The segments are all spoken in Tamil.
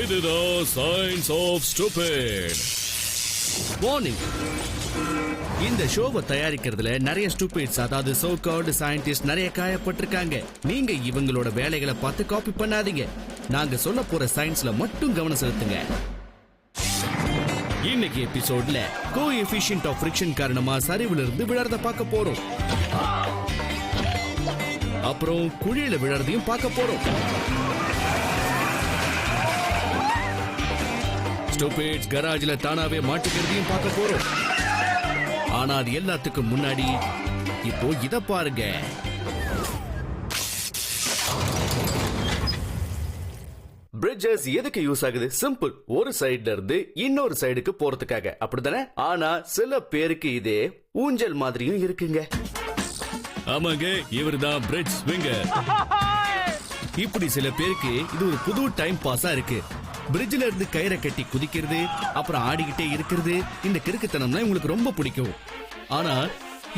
இதுதான் சயின்ஸ் ஆஃப் ஸ்டூபிட். வார்னிங். இந்த ஷோவை தயாரிக்கிறதுல நிறைய ஸ்டூபிட்ஸ், அதாவது சோ கால்டு சயின்டிஸ்ட் நிறைய காயப்பட்டிருக்காங்க. நீங்க இவங்களோட வேலைகளை பார்த்து காப்பி பண்ணாதீங்க. நாங்க சொல்ல போற சயின்ஸ்ல மட்டும் கவனம் செலுத்துங்க. இன்னைக்கு எபிசோட்ல கோஎஃபிஷியன்ட் ஆஃப் ஃபிரிக்ஷன் காரணமா சரிவுல இருந்து விழறத பார்க்க போறோம். அப்புறம் குழியில விழறதையும் பார்க்க போறோம். ஸ்டூபிட்ஸ் கராஜ்ல தானாவே மாட்டிக்கிறதையும் பார்க்க போறோம். ஆனா அது எல்லாத்துக்கும் முன்னாடி இப்போ இத பாருங்க. பிரிட்ஜஸ் எதுக்கு யூஸ் ஆகுது? சிம்பிள். ஒரு சைடுல இருந்து இன்னொரு சைடுக்கு போறதுக்காக, அப்படித்தானே? ஆனா சில பேருக்கு இதே ஊஞ்சல் மாதிரியும் இருக்குங்க. ஆமாங்க, இவர்தான் பிரிட்ஜ் ஸ்விங்கர். இப்படி சில பேருக்கு இது ஒரு புது டைம் பாஸா இருக்கு. பிரிட்ஜ்ல இருந்து கயிறை கட்டி குதிக்கிறது, அப்புறம் ஆடிக்கிட்டே இருக்கிறது. இந்த கிறுக்குத்தனம்லாம் உங்களுக்கு ரொம்ப பிடிக்கும். ஆனா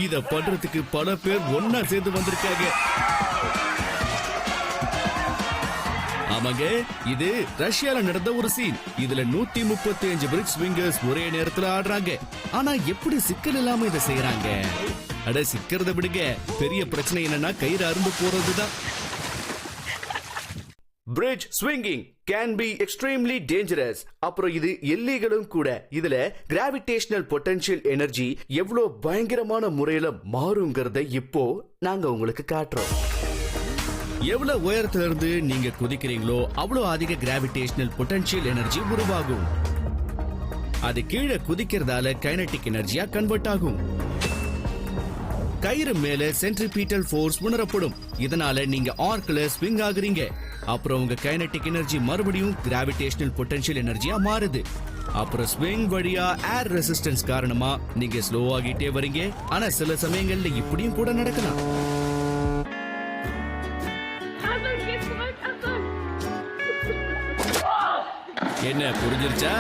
இத பண்றதுக்கு பல பேர் ஒன்னா சேர்ந்து வந்திருக்காங்க. ஆமாங்க, இது ரஷ்யால நடந்த ஒரு சீன். இதுல 135 பிரிட்ஜ் ஸ்விங்கர்ஸ் ஒரே நேரத்துல ஆடுறாங்க. ஆனா எப்படி சிக்கல் இல்லாம இதை செய்யறாங்க? அட சிக்கிறத விடுங்க, பெரிய பிரச்சனை என்னன்னா கயிறு அறுந்து போறதுதான். Bridge swinging can be extremely dangerous. அப்புறம் இது இல்லீகலும் கூட. இதுல கிராவிடேஷனல் பொட்டன்ஷியல் எனர்ஜி எவ்வளவு பயங்கரமான முறையில மாறுங்கிறத இப்போ நாங்க உங்களுக்கு காட்டுறோம். எவ்வளவு உயரத்துல இருந்து நீங்க குதிக்கிறீங்களோ அவ்வளவு அதிக கிராவிடேஷனல் பொட்டன்ஷியல் எனர்ஜி உருவாகும். அது கீழே குதிக்கிறதால கைனடிக் எனர்ஜியா கன்வெர்ட் ஆகும். கயிறு மேல சென்ட்ரிபீட்டல் ஃபோர்ஸ் உணரப்படும். இதனால நீங்க ஆர்க்ல ஸ்விங் ஆகுறீங்க. அப்புறம் உங்க கைனடிக் எனர்ஜி மறுபடியும் கிராவிடேஷனல் பொட்டன்ஷியல் எனர்ஜியா மாறுது. அப்புறம் ஸ்விங் வழியா ஏர் ரெசிஸ்டன்ஸ் காரணமா நீங்க ஸ்லோ ஆகிட்டே வரீங்க. ஆனா சில சமயங்கள்ல இப்படியும் கூட நடக்கலாம். என்ன புரிஞ்சிருச்சா?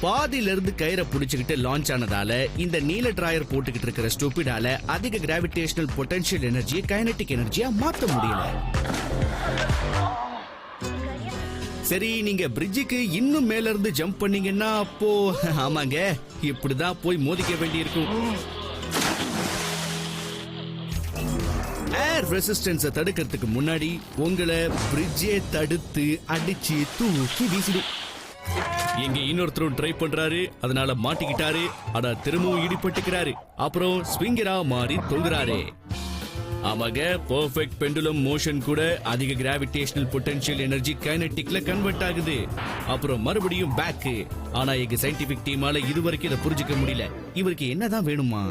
பாதியில இருந்து கயிறை புடிச்சுக்கிட்டு லான்ச் ஆனதால இந்த நீல டிராயர் போட்டுக்கிட்டு இருக்கிற ஸ்டூபிடால அதிக கிராவிடேஷனல் பொட்டன்ஷியல் எனர்ஜியை கைனடிக் எனர்ஜியா மாத்த முடியல. சரி, நீங்க பிரிட்ஜுக்கு இன்னும் மேல இருந்து ஜம்ப் பண்ணீங்கன்னா அப்போ ஆமாங்க, இப்படிதான் போய் மோதிக்க வேண்டியிருக்கும். ஏர் ரெசிஸ்டன்ஸை தடுக்கிறதுக்கு முன்னாடி உங்களை பிரிட்ஜே தடுத்து அடிச்சு தூக்கி வீசிடும். இங்க இன்னொருத்தரும் ட்ரை பண்றாரு, அதனால மாட்டிக்கிட்டாரு. ஆனா திரும்பவும் இடிபட்டுக்கிறாரு. அப்புறம் ஸ்விங்கரா மாறி தொங்குறாரு. ஆமாங்க, பெர்ஃபெக்ட் பெண்டுலம் மோஷன் கூட அதிக கிராவிடேஷனல் பொட்டன்ஷியல் எனர்ஜி கைனடிக்ல கன்வெர்ட் ஆகுது. அப்புறம் மறுபடியும் பேக். ஆனா எங்க சயின்டிபிக் டீமால இதுவரைக்கும் இதை புரிஞ்சுக்க முடியல. இவருக்கு என்னதான் வேணுமா?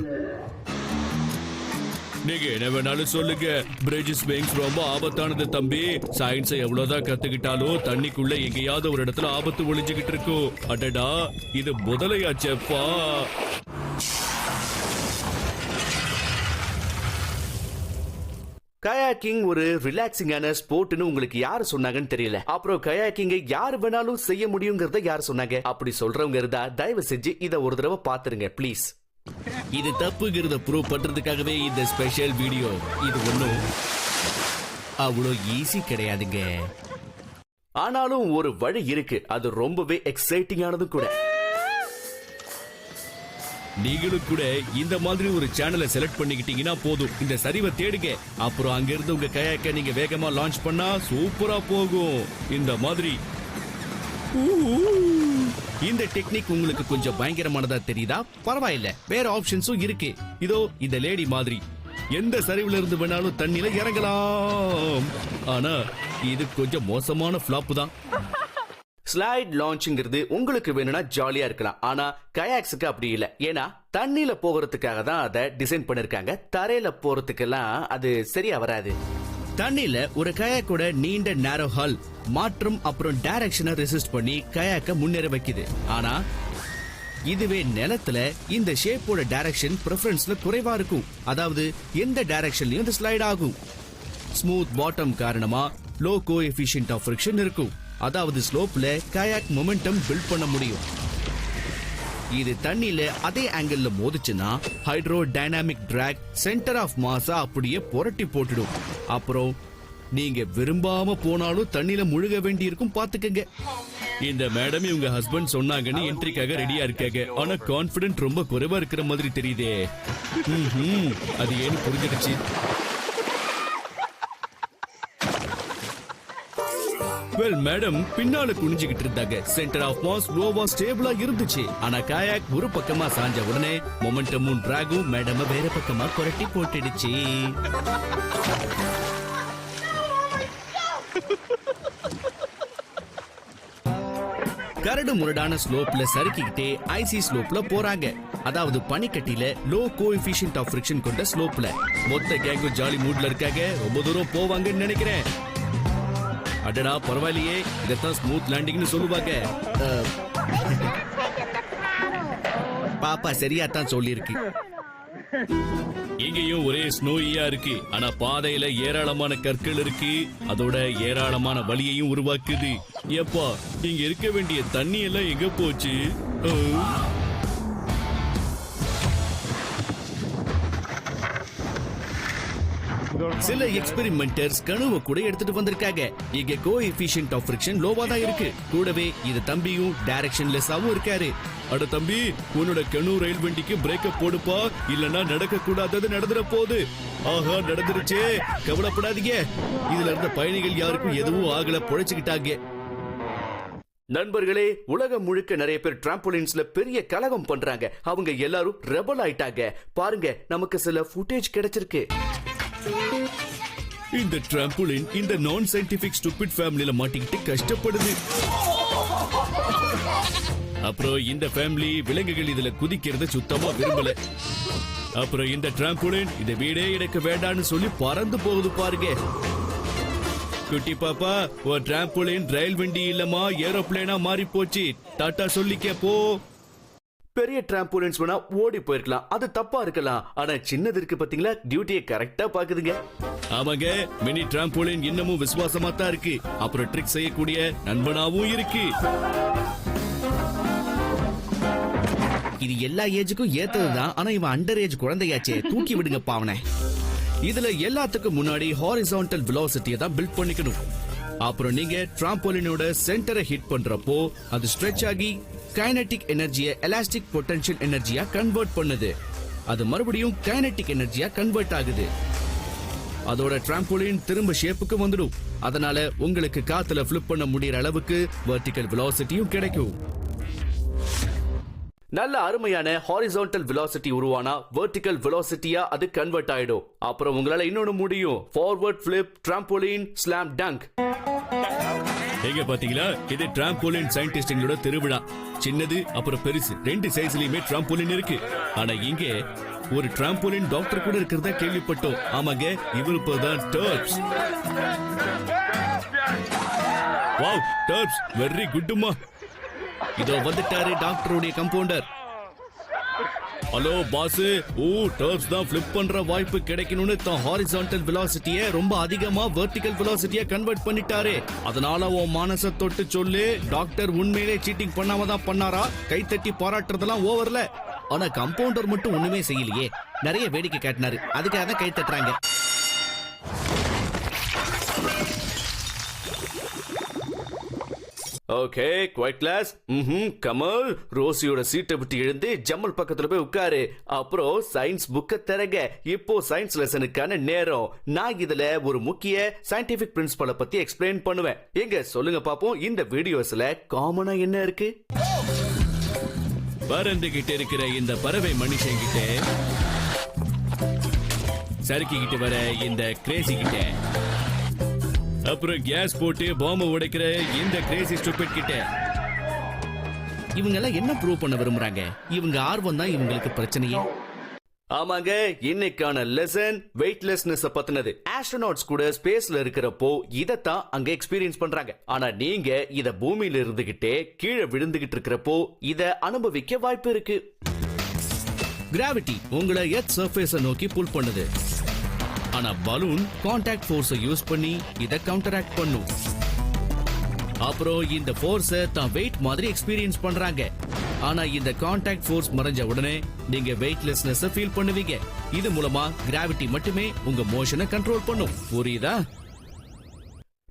நீங்க என்ன வேணாலும் சொல்லுங்க. பிரிட்ஜ் ஸ்விங்ஸ் ரொம்ப ஆபத்தானது தம்பி. சயின்ஸை எவ்வளவுதான் கத்துக்கிட்டாலும் தண்ணிக்குள்ள எங்கேயாவது ஒரு இடத்துல ஆபத்து ஒளிஞ்சுகிட்டு இருக்கும். அடடா, இது முதலையாச்சப்பா. கயாக்கிங் ஒரு ரிலாக்ஸிங்கான ஸ்போர்ட்னு உங்களுக்கு யாரு சொன்னாங்கன்னு தெரியல. அப்புறம் கயாக்கிங்கை யாரு வேணாலும் செய்ய முடியுங்கிறத யாரு சொன்னாங்க? அப்படி சொல்றவங்க இருந்தா தயவு செஞ்சு இத ஒரு தடவை பாத்துருங்க ப்ளீஸ். இது தப்புங்கிறத ப்ரூவ் பண்றதுக்காகவே இந்த ஸ்பெஷல் வீடியோ. இது ஒன்றும் அவ்வளோ ஈஸி கிடையாதுங்க. ஆனாலும் ஒரு வழி இருக்கு. அது ரொம்பவே எக்ஸைட்டிங்கானதும் கூட. நீங்களும் கூட இந்த மாதிரி ஒரு சேனலை செலக்ட் பண்ணிக்கிட்டீங்கன்னா போதும். இந்த சரிவை தேடுங்க. அப்புறம் அங்கிருந்து உங்க கயாக்க நீங்க வேகமா லான்ச் பண்ணா சூப்பரா போகும். இந்த மாதிரி இந்த டெக்னிக் உங்களுக்கு கொஞ்சம் பயங்கரமானதா தெரியுதா? பரவாயில்ல, வேற ஆப்ஷன்ஸும் இருக்கு. இதோ இந்த லேடி மாதிரி எந்த சரிவுல இருந்து வேணாலும் தண்ணில இறங்கலாம். ஆனா இது கொஞ்சம் மோசமான ஃபிளாப் தான். ஸ்லைட் லான்ச்ங்கிறது உங்களுக்கு வேணும்னா ஜாலியா இருக்கலாம். ஆனா கயாக்ஸுக்கு அப்படி இல்ல. ஏன்னா தண்ணில போகிறதுக்காக தான் அதை டிசைன் பண்ணிருக்காங்க. தரையில போறதுக்கெல்லாம் அது சரியா வராது. தண்ணில ஒரு கயாக்கோட நீண்ட நேரோ ஹல் மாற்றம் அப்புறம் டைரக்ஷனை ரெசிஸ்ட் பண்ணி கயாக்க முன்னேற வைக்குது. ஆனா இதுவே நிலத்துல இந்த ஷேப்போட டைரக்ஷன் பிரெஃபரன்ஸ்ல குறைவா இருக்கும். அதாவது எந்த டைரக்ஷன்லயும் இது ஸ்லைட் ஆகும். ஸ்மூத் பாட்டம் காரணமா லோ கோஎஃபிஷியன்ட் ஆஃப் ஃபிரிக்ஷன் இருக்கும். அதாவது ஸ்லோப்ல கயாக் மொமெண்டம் பில்ட் பண்ண முடியும். இது தண்ணியில அதே ஆங்கிள் மோதிச்சுன்னா hydrodynamic drag centre of மாஸா அப்படியே புரட்டி போட்டுடும். அப்புறம் நீங்க விரும்பாம போனாலும் தண்ணியில முழுக வேண்டி இருக்கும், பாத்துக்கங்க. இந்த மேடம் இவங்க ஹஸ்பண்ட் சொன்னாங்கன்னு என்ட்ரிக்காக ரெடியா இருக்காங்க. ஆனா கான்பிடன்ட் ரொம்ப குறைவா இருக்கிற மாதிரி தெரியுதே. அது ஏன்னு புரிஞ்சிடுச்சு. வெல் மேடம் பின்னால குனிஞ்சுகிட்டு இருந்தாங்க. சென்டர் ஆஃப் மாஸ் லோவா ஸ்டேபிளா இருந்துச்சு. ஆனா காயாக் ஒரு பக்கமா சாஞ்ச உடனே மொமெண்டமும் டிராகும் மேடம் வேற பக்கமா புரட்டி போட்டுடுச்சு. கரடு முரடான ஸ்லோப்ல சறுக்கிக்கிட்டே ஐசி ஸ்லோப்ல போறாங்க. அதாவது பனிக்கட்டில லோ கோஎஃபிஷியன்ட் ஆஃப் ஃபிரிக்ஷன் கொண்ட ஸ்லோப்ல. மொத்த கேங்கும் ஜாலி மூட்ல இருக்காங்க. ரொம்ப தூரம் போவாங்கன்னு நினைக்கிறேன். அடடா பரவாயில்லையே, இதத்தான் ஸ்மூத் லேண்டிங்னு சொல்லுவாங்க. பாப்பா சரியா தான் சொல்லிருக்கு. இங்கேயும் ஒரே ஸ்னோயியா இருக்கு. ஆனா பாதையில ஏராளமான கற்கள் இருக்கு. அதோட ஏராளமான வலியையும் உருவாக்குது. எப்பா இங்க இருக்க வேண்டிய தண்ணி எல்லாம் எங்க போச்சு? சில எக்ஸ்பெரிமெண்டர்ஸ் கணுவை கூட எடுத்துட்டு வந்திருக்காங்க. இங்க கோஎஃபிஷியன்ட் ஆஃப் ஃபிரிக்ஷன் லோவா தான் இருக்கு. கூடவே இது தம்பியும் டைரக்ஷன்லெஸ்ஸாவும் இருக்காரு. அட தம்பி, உன்னோட கணு ரயில் வண்டிக்கு பிரேக்கப் போடுப்பா, இல்லன்னா நடக்க கூடாதது நடந்துற போகுது. ஆஹா நடந்துருச்சே, கவலைப்படாதீங்க. இதுல இருந்த பயணிகள் யாருக்கும் எதுவும் ஆகல, பொழைச்சுக்கிட்டாங்க. நண்பர்களே, உலகம் முழுக்க நிறைய பேர் டிராம்போலின்ஸ்ல பெரிய கலகம் பண்றாங்க. அவங்க எல்லாரும் ரெபல் ஆயிட்டாங்க. பாருங்க, நமக்கு சில ஃபுட்டேஜ் கிடைச்சிருக்கு. இந்த டிராம்போலின் இந்த நான் சயின்டிபிக் ஸ்டூபிட் ஃபேமிலில மாட்டிக்கிட்டு கஷ்டப்படுது. அப்புறம் இந்த ஃபேமிலி விலங்குகள் இதுல குதிக்கிறத சுத்தமா விரும்பல. அப்புறம் இந்த டிராம்போலின் இந்த வீடே எனக்கு வேண்டான்னு சொல்லி பறந்து போகுது பாருங்க. குட்டி பாப்பா, ஒரு டிராம்போலின் ரயில் வண்டி இல்லமா ஏரோப்ளேனா மாறி போச்சு. டாட்டா சொல்லிக்க போ. பெரிய டிராம்போலின்ஸ் வேணா ஓடி போயிருக்கலாம், அது தப்பா இருக்கலாம். ஆனா சின்னது இருக்கு பாத்தீங்களா, டியூட்டியை கரெக்டா பாக்குதுங்க. ஆமாங்க, மினி டிராம்போலின் இன்னமும் விசுவாசமா தான் இருக்கு. அப்புறம் ட்ரிக் செய்யக்கூடிய நண்பனாவும் இருக்கு. இது எல்லா ஏஜுக்கும் ஏத்ததுதான். ஆனா இவன் அண்டர் ஏஜ் குழந்தையாச்சே, தூக்கி விடுங்க பாவனை. இதுல எல்லாத்துக்கும் முன்னாடி ஹாரிசான்டல் வெலாசிட்டியை தான் பில்ட் பண்ணிக்கணும். அப்புறம் நீங்க டிராம்போலினோட சென்டரை ஹிட் பண்றப்போ அது ஸ்ட்ரெச் ஆகி கைனடிக் எனர்ஜியை எலாஸ்டிக் பொட்டன்ஷியல் எனர்ஜியா கன்வெர்ட் பண்ணுது. அது மறுபடியும் கைனடிக் எனர்ஜியா கன்வெர்ட் ஆகுது. அதோட டிராம்போலின் திரும்ப ஷேப்புக்கு வந்துடும். அதனால உங்களுக்கு காத்துல ஃபிளிப் பண்ண முடியற அளவுக்கு வெர்டிகல் வெலாசிட்டியும் கிடைக்கும். நல்ல அருமையான ஹாரிசான்டல் வெலாசிட்டி உருவானா வெர்டிகல் வெலாசிட்டியா அது கன்வெர்ட் ஆயிடும். அப்புறம் உங்களால இன்னொன்னு முடியும், forward flip, trampoline, slam dunk. எங்க பாத்தீங்களா, இது டிராம்போலின் சயின்டிஸ்டுகளோட திருவிழா. சின்னது அப்புறம் பெருசு ரெண்டு சைஸ்லயுமே டிராம்போலின் இருக்கு. ஆனா இங்க ஒரு டிராம்போலின் டாக்டர் கூட இருக்கிறதா கேள்விப்பட்டோம். ஆமாங்க, இவரு இப்பதான் டர்ப்ஸ். Wow, டர்ப்ஸ் very குட்மா. இதோ வந்துட்டாரு டாக்டருடைய கம்பவுண்டர். ஹலோ பாஸ், டர்ப்ஸ் தான் ஃபிளிப் பண்ற வாய்ப்பு கிடைக்கணும்னு தான் ஹாரிசான்டல் வெலாசிட்டியை ரொம்ப அதிகமா வெர்டிகல் வெலாசிட்டியா கன்வெர்ட் பண்ணிட்டாரு. அதனால உன் மனச தொட்டு சொல்லு, டாக்டர் உண்மையிலே சீட்டிங் பண்ணாம தான் பண்ணாரா? கைத்தட்டி பாராட்டுறதெல்லாம் ஓவர்ல. ஆனா கம்பவுண்டர் மட்டும் ஒண்ணுமே செய்யலையே, நிறைய வேடிக்கை காட்டினாரு. அதுக்காக தான் கை தட்டுறாங்க. Okay, quiet class. கமல், ரோசியோட சீட்டை விட்டு எழுந்து ஜம்மல் பக்கத்துல போய் உட்காரு. அப்புறம் சயின்ஸ் புக்கை தரங்க. இப்போ சயின்ஸ் லெசனுக்கான நேரம். நான் இதுல ஒரு முக்கிய சயின்டிபிக் பிரின்சிபலை பத்தி எக்ஸ்பிளைன் பண்ணுவேன். எங்க சொல்லுங்க பாப்போம், இந்த வீடியோஸ்ல காமனா என்ன இருக்கு? பறந்துகிட்டு இருக்கிற இந்த பறவை மனுஷங்கிட்ட, சறுக்கிக்கிட்டு வர இந்த கிரேசி கிட்ட, அப்புறம் கேஸ் போட்டு பாம்பு உடைக்கிற இந்த கிரேசி ஸ்டூபிட் கிட்ட. இவங்க எல்லாம் என்ன ப்ரூவ் பண்ண விரும்புறாங்க? இவங்க ஆர்வம் தான் இவங்களுக்கு பிரச்சனையே. ஆமாங்க, இன்னைக்கான லெசன் வெயிட்லெஸ்னஸ் பத்தினது. ஆஸ்ட்ரோநாட்ஸ் கூட ஸ்பேஸ்ல இருக்கிறப்போ இதத்தான் அங்க எக்ஸ்பீரியன்ஸ் பண்றாங்க. ஆனா நீங்க இத பூமியில இருந்துகிட்டே கீழே விழுந்துகிட்டு இருக்கிறப்போ இத அனுபவிக்க வாய்ப்பு இருக்கு. கிராவிட்டி உங்களை எர்த் சர்ஃபேஸ நோக்கி புல் பண்ணுது. ஆனா பலூன் கான்டாக்ட் ஃபோர்ஸை யூஸ் பண்ணி இத கவுண்டராக்ட் பண்ணும். அப்புறம் இந்த ஃபோர்ஸை தான் வெயிட் மாதிரி எக்ஸ்பீரியன்ஸ் பண்றாங்க. ஆனா இந்த கான்டாக்ட் ஃபோர்ஸ் மறைஞ்ச உடனே நீங்க வெயிட்லெஸ்னஸ் ஃபீல் பண்ணுவீங்க. இது மூலமா கிராவிட்டி மட்டுமே உங்க மோஷனை கண்ட்ரோல் பண்ணும். புரியுதா?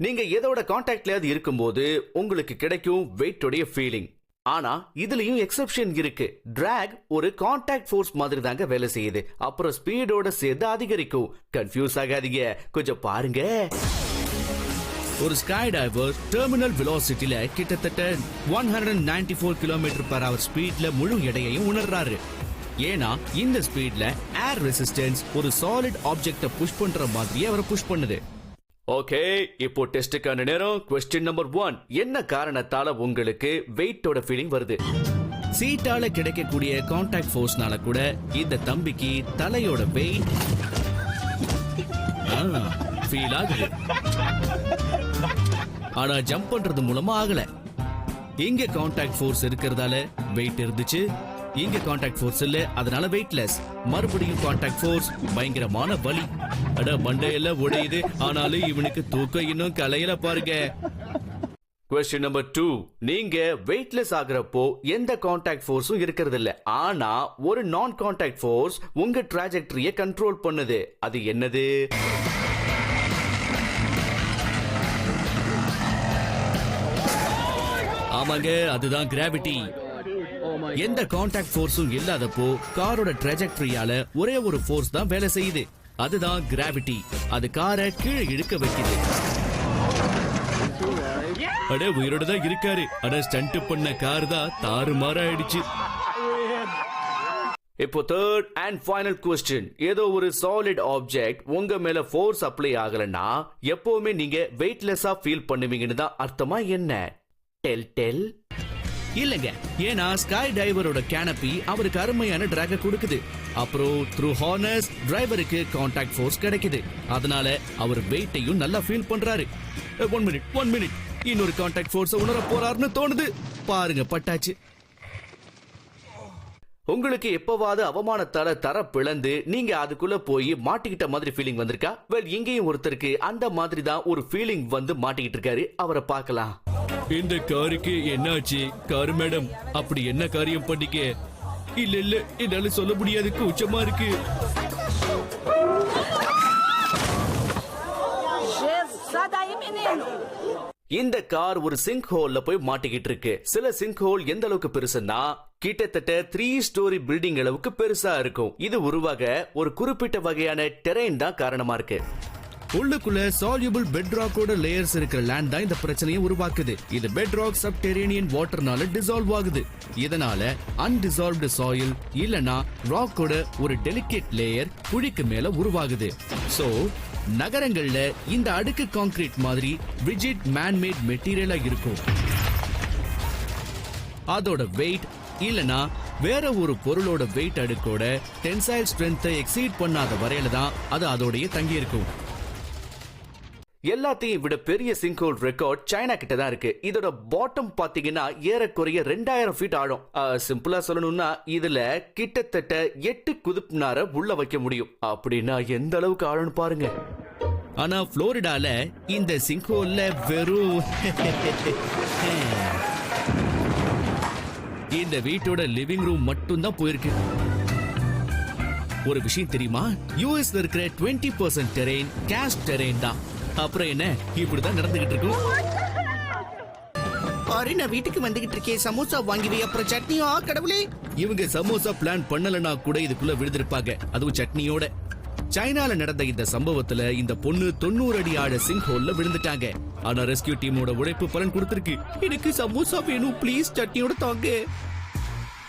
நீங்க எதோட கான்டாக்ட்லயாவது இருக்கும்போது உங்களுக்கு கிடைக்கும் வெயிட்டோடைய ஃபீலிங். ஆனா இதுலயும் எக்ஸெப்ஷன் இருக்கு. டிராக் ஒரு கான்டாக்ட் ஃபோர்ஸ் மாதிரி தாங்க வேலை செய்யுது. அப்புறம் ஸ்பீடோட சேர்த்து அதிகரிக்கும். கன்ஃபியூஸ் ஆகாதீங்க, கொஞ்சம் பாருங்க. ஒரு ஸ்கை டைவர் டெர்மினல் வெலாசிட்டில கிட்டத்தட்ட 194 km/h ஸ்பீட்ல முழு எடையையும் உணர்றாரு. ஏன்னா இந்த ஸ்பீட்ல ஏர் ரெசிஸ்டன்ஸ் ஒரு சாலிட் ஆப்ஜெக்ட புஷ் பண்ற மாதிரியே அவரை புஷ் பண்ணுது. ஓகே, இப்போ டெஸ்டுக்கான நேரம். Question number 1. என்ன காரணத்தால உங்களுக்கு வெயிட்டோட ஃபீலிங் வருது? சீட்டால கிடைக்கக்கூடிய கான்டாக்ட் ஃபோர்ஸ்னால கூட இந்த தம்பிக்கு தலையோட வெயிட் ஃபீல் ஆகுது. ஆனா ஜம்ப் பண்றது மூலமா ஆகல. இங்க கான்டாக்ட் ஃபோர்ஸ் இருக்கிறதால வெயிட் இருந்துச்சு, இங்க கான்டாக்ட் ஃபோர்ஸ் இல்ல, அதனால வெயிட்லெஸ். மறுபடியும் கான்டாக்ட் ஃபோர்ஸ், பயங்கரமான வலி. அட மண்டையெல்லாம் உடையுது. ஆனாலும் இவனுக்கு தூக்கம் இன்னும் கலையில பாருங்க. Question number 2. நீங்க வெயிட்லெஸ் ஆகுறப்போ எந்த கான்டாக்ட் ஃபோர்ஸும் இருக்கிறது இல்ல. ஆனா ஒரு நான் கான்டாக்ட் ஃபோர்ஸ் உங்க ட்ராஜெக்டரியை கண்ட்ரோல் பண்ணுது. அது என்னது? ஆமாங்க, அதுதான் கிராவிட்டி. எந்த கான்டாக்ட் ஃபோர்ஸும் இல்லாதப்போ காரோட ட்ராஜெக்டரியால ஒரே ஒரு ஃபோர்ஸ் தான் வேலை செய்யுது. அதுதான் கிராவிட்டி. அது காரை கீழே இழுக்க வைக்குது. அட உயிரோட தான் இருக்காரு. ஆனா ஸ்டண்ட் பண்ண கார் தான் தாறுமாறா ஆயிடுச்சு. இப்போ தேர்ட் அண்ட் ஃபைனல் क्वेश्चन. ஏதோ ஒரு சாலிட் ஆப்ஜெக்ட் உங்க மேல ஃபோர்ஸ் அப்ளை ஆகலன்னா எப்பவுமே நீங்க வெயிட்லெஸ்ஸா ஃபீல் பண்ணுவீங்கன்னு தான் அர்த்தமா என்ன? டெல் இல்லங்க. ஏன்னா ஸ்கை டைவரோட கேனப்பி அவருக்கு அருமையான டிராக கொடுக்குது. அப்புறம் த்ரூ ஹார்னஸ் டிரைவருக்கு கான்டாக்ட் ஃபோர்ஸ் கிடைக்குது. அதனால அவர் வெயிட்டையும் நல்லா ஃபீல் பண்றாரு. 1 மினிட் இன்னொரு கான்டாக்ட் ஃபோர்ஸ் உணர போறாருன்னு தோணுது. பாருங்க, பட்டாச்சு. உங்களுக்கு எப்பவாவது அவமானத்தால தர பிளந்து நீங்க அதுக்குள்ள போய் மாட்டிக்கிட்ட மாதிரி ஃபீலிங் வந்திருக்கா? வெல், இங்கேயும் ஒருத்தருக்கு அந்த மாதிரி தான் ஒரு ஃபீலிங் வந்து மாட்டிக்கிட்டு இருக்காரு. அவரை பார்க்கலாம். இந்த காருக்கு என்னாச்சு? கார் மேடம், அப்படி என்ன காரியம் பண்ணிக்க? இல்ல என்னால சொல்ல முடியாது, கூச்சமா இருக்கு. இந்த கார் ஒரு சிங்க் ஹோல்ல போய் மாட்டிக்கிட்டு இருக்கு. சில சிங்க் ஹோல் எந்த அளவுக்கு பெருசுன்னா கிட்டத்தட்ட 3 ஸ்டோரி பில்டிங் அளவுக்கு பெருசா இருக்கும். இது உருவாக ஒரு குறிப்பிட்ட வகையான டெரெயின் தான் காரணமா இருக்கு. உள்ளுக்குள்ள சால்யூபிள் பெட்ராக்கோட லேயர்ஸ் இருக்கிற லேண்ட் தான் இந்த பிரச்சனையை உருவாக்குது. இது பெட்ராக் சப்டெரேனியன் வாட்டர்னால டிசால்வ் ஆகுது. இதனால அன்டிசால்வ்டு சாயில் இல்லனா ராக்கோட ஒரு டெலிகேட் லேயர் குழிக்கு மேல உருவாகுது. சோ நகரங்கள்ல இந்த அடுக்கு கான்கிரீட் மாதிரி ரிஜிட் மேன்மேட் மெட்டீரியலா இருக்கும். அதோட வெயிட் இல்லனா வேற ஒரு பொருளோட வெயிட் அடுக்கோட டென்சைல் ஸ்ட்ரென்த்தை எக்ஸீட் பண்ணாத வரையில தான் அது அதோடய தங்கி இருக்கும். எல்லாத்தையும் விட பெரிய சிங்க்-ஹோல் ரெக்கார்ட் சைனா கிட்ட தான் இருக்கு. இதோட பாட்டம் பாத்தீங்கன்னா ஏறக்குறைய 2000 ஃபீட் ஆழம். சிம்பிளா சொல்லணும்னா இதுல கிட்டத்தட்ட 8 குதுப்புனார உள்ள வைக்க முடியும். அப்படின்னா எந்த அளவுக்கு ஆழம்னு பாருங்க. ஆனா புளோரிடால இந்த சிங்க்-ஹோல்ல வெறும் இந்த வீட்டோட லிவிங் ரூம் மட்டும் தான் போயிருக்கு. ஒரு விஷயம் தெரியுமா? யூஎஸ்ல இருக்கிற 20% டெரெயின் கேஸ்ட் டெரெயின் தான். அப்புறம் என்ன, இப்படிதான் நடந்துகிட்டு இருக்கும். நான் வீட்டுக்கு வந்துகிட்டு இருக்கேன், சமோசா வாங்கி அப்புறம் சட்னியா? கடவுளே, இவங்க சமோசா பிளான் பண்ணலனா கூட இதுக்குள்ள விழுந்திருப்பாங்க, அதுவும் சட்னியோட. சைனால நடந்த இந்த சம்பவத்துல இந்த பொண்ணு 90 அடி ஆழ சிங்க் ஹோல்ல விழுந்துட்டாங்க. ஆனா ரெஸ்கியூ டீமோட உழைப்பு பலன் கொடுத்திருக்கு. எனக்கு சமோசா வேணும் ப்ளீஸ், சட்னியோட தாங்க.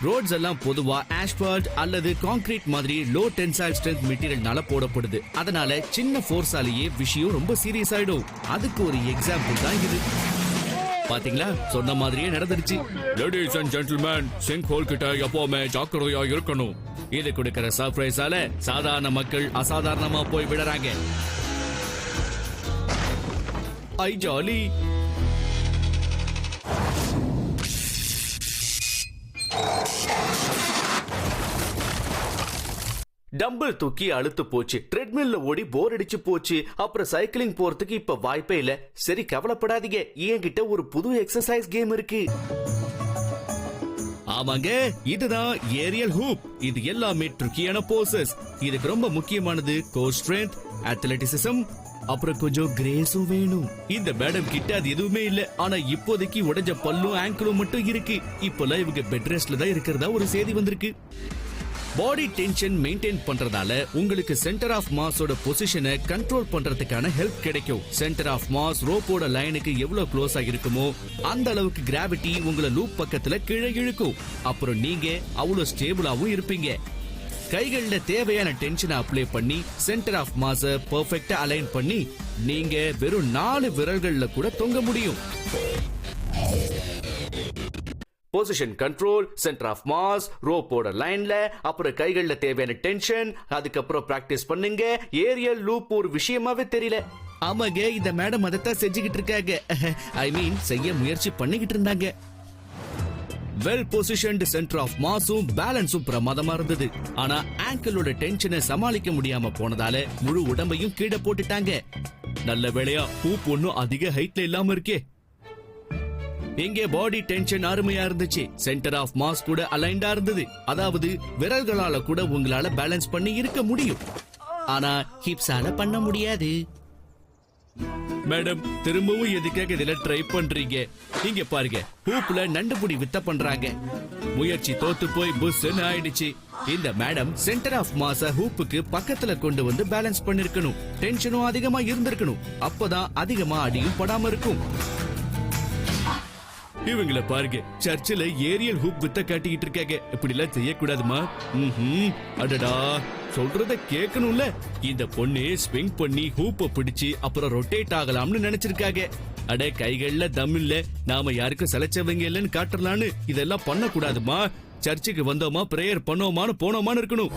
ரோட்ஸ் எல்லாம் பொதுவா ஆஸ்பால்ட் அல்லது கான்கிரீட் மாதிரி லோ டென்சைல் ஸ்ட்ரென்த் மெட்டீரியல்னால போடப்படுது. அதனால சின்ன ஃபோர்ஸாலேயே விஷயம் ரொம்ப சீரியஸ் ஆயிடும். அதுக்கு ஒரு எக்ஸாம்பிள் தான் இது. பாத்தீங்களா, சொன்ன மாதிரியே நடந்துருச்சு. Ladies and gentlemen, sinkhole கிட்ட எப்பவுமே ஜாக்கிரதையா இருக்கணும். இது கொடுக்கிற சர்ப்ரைஸால சாதாரண மக்கள் அசாதாரணமா போய் விடுறாங்க. ஐ ஜாலி. டம்பிள் தூக்கி அழுத்து போச்சு. ட்ரெட்மில்ல ஓடி போர் அடிச்சு போச்சு. அப்புறம் சைக்கிளிங் போறதுக்கு இப்ப வாய்ப்பே இல்ல. சரி, கவலைப்படாதீங்க, என்கிட்ட ஒரு புது எக்ஸசைஸ் கேம் இருக்கு. ஆமாங்க, இதுதான் ஏரியல் ஹூப். இது எல்லாமே ட்ரிக்கியான போசஸ். இதுக்கு ரொம்ப முக்கியமானது கோர் ஸ்ட்ரென்த், அத்லெட்டிசிசம் அப்புறம் கொஞ்சம் கிரேஸும் வேணும். இந்த மேடம் கிட்ட அது எதுவுமே இல்ல. ஆனா இப்போதைக்கு உடைஞ்ச பல்லும் ஆங்கிளும் மட்டும் இருக்கு. இப்போலாம் இவங்க பெட் ரெஸ்ட்ல தான் இருக்கிறதா ஒரு செய்தி வந்திருக்கு. பாடி டென்ஷன் மெயின்டைன் பண்றதால உங்களுக்கு சென்டர் ஆஃப் மாஸோட பொசிஷனை கண்ட்ரோல் பண்றதுக்கான ஹெல்ப் கிடைக்கும். சென்டர் ஆஃப் மாஸ் ரோப்போட லைனுக்கு எவ்வளவு க்ளோஸா இருக்குமோ அந்த அளவுக்கு கிராவிட்டி உங்களை லூப் பக்கத்துல கீழே இழுக்கும். அப்புறம் நீங்க அவ்வளவு ஸ்டேபிளாவும் இருப்பீங்க. கைகள்ல தேவையான டென்ஷனை அப்ளை பண்ணி சென்டர் ஆஃப் மாஸ பெர்ஃபெக்ட்டா அலைன் பண்ணி நீங்க வெறும் 4 விரல்கள்ல கூட தொங்க முடியும். Position control, centre of mass, ரோப்போட லைன்ல, அப்புறம் கைகள்ல தேவையான டென்ஷன், அதுக்கப்புறம் பிராக்டிஸ் பண்ணுங்க. ஏரியல் லூப் ஒரு விஷயமாவே தெரியல. ஆமாங்க, இந்த மேடம் அதைத்தான் செஞ்சுக்கிட்டு இருக்காங்க. ஐ மீன் செய்ய முயற்சி பண்ணிக்கிட்டு இருந்தாங்க. வெல் பொசிஷன்டு சென்டர் ஆஃப் மாஸும் பேலன்ஸும் பிரமாதமா இருந்தது. ஆனா ஆங்கிளோட டென்ஷனை சமாளிக்க முடியாம போனதால முழு உடம்பையும் கீழே போட்டுட்டாங்க. நல்ல வேளையா ஹூப் ஒன்னும் அதிக ஹைட்ல இல்லாம இருக்கே. இங்கே பாடி டென்ஷன் அருமையா இருந்துச்சு. சென்டர் ஆஃப் மாஸ் கூட அலைன்டா இருந்தது. அதாவது விரல்களால கூட உங்களால பேலன்ஸ் பண்ணி இருக்க முடியும். ஆனா ஹிப்ஸால பண்ண முடியாது. மேடம், திரும்பவும் எதுக்காக இதுல ட்ரை பண்றீங்க? இங்க பாருங்க, ஹூப்ல நண்டுபுடி வித்த பண்றாங்க. முயற்சி தோத்து போய் புஷ்ன்னு ஆயிடுச்சு. இந்த மேடம் சென்டர் ஆஃப் மாஸ ஹூப்புக்கு பக்கத்துல கொண்டு வந்து பேலன்ஸ் பண்ணிருக்கணும். டென்ஷனும் அதிகமா இருந்திருக்கணும். அப்பதான் அதிகமா அடியும் படாம இருக்கும். இவங்கள பாருங்க, சர்ச்சில் ஏரியல் ஹூப் வித்த காட்டிக்கிட்டு இருக்காங்க. இப்படி எல்லாம் செய்யக்கூடாதுமா. அடடா, சொல்றத கேட்கணும்ல. இந்த பொண்ணு ஸ்விங் பண்ணி ஹூப்ப பிடிச்சு அப்புறம் ரொட்டேட் ஆகலாம்னு நினைச்சிருக்காங்க. அட, கைகள்ல தம் இல்ல, நாம யாருக்கும் சலைச்சவங்க இல்லன்னு காட்டலான்னு இதெல்லாம் பண்ண கூடாதுமா. சர்ச்சுக்கு வந்தோமா, பிரேயர் பண்ணோமான்னு போனோமான்னு இருக்கணும்.